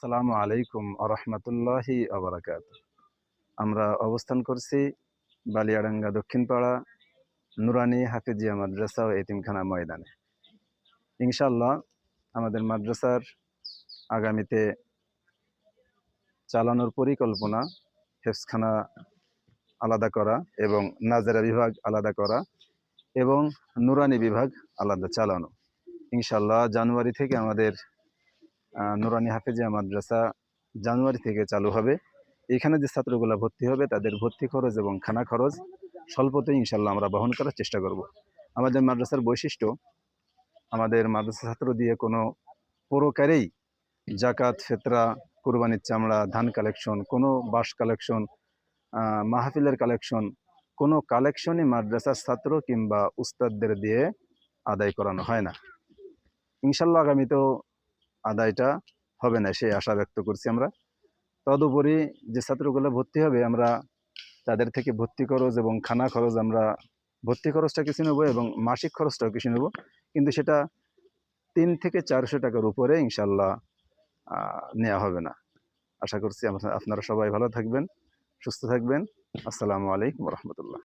আসসালামু আলাইকুম আরহামতুল্লাহি আবরাকাত। আমরা অবস্থান করছি বালিয়াডাঙ্গা দক্ষিণপাড়া নুরানি হাফিজিয়া মাদ্রাসা ও এতিমখানা ময়দানে। ইনশাআল্লাহ আমাদের মাদ্রাসার আগামীতে চালানোর পরিকল্পনা হেফজখানা আলাদা করা এবং নাজেরা বিভাগ আলাদা করা এবং নুরানি বিভাগ আলাদা চালানো। ইনশাআল্লাহ জানুয়ারি থেকে আমাদের নুরানি হাফিজিয়া মাদ্রাসা জানুয়ারি থেকে চালু হবে। এখানে যে ছাত্রগুলো ভর্তি হবে তাদের ভর্তি খরচ এবং খানা খরচ স্বল্পতেই ইনশাল্লাহ আমরা বহন করার চেষ্টা করব। আমাদের মাদ্রাসার বৈশিষ্ট্য, আমাদের মাদ্রাসা ছাত্র দিয়ে কোনো প্রকারেই জাকাত, ফেতরা, কুরবানির চামড়া, ধান কালেকশন, কোনো বাঁশ কালেকশন, মাহফিলের কালেকশন, কোনো কালেকশনই মাদ্রাসার ছাত্র কিংবা উস্তাদদের দিয়ে আদায় করানো হয় না। ইনশাল্লাহ আগামীতেও আদায়টা হবে না সেই আশা ব্যক্ত করছি আমরা। তদুপরি যে ছাত্রগুলো ভর্তি হবে আমরা তাদের থেকে ভর্তি খরচ এবং খানা খরচ, আমরা ভর্তি খরচটা কিছু নেব এবং মাসিক খরচটাও কিছু নেব, কিন্তু সেটা 3 থেকে 400 টাকার উপরে ইনশাল্লাহ নেওয়া হবে না। আশা করছি আপনারা সবাই ভালো থাকবেন, সুস্থ থাকবেন। আসসালামু আলাইকুম রহমতুল্লাহ।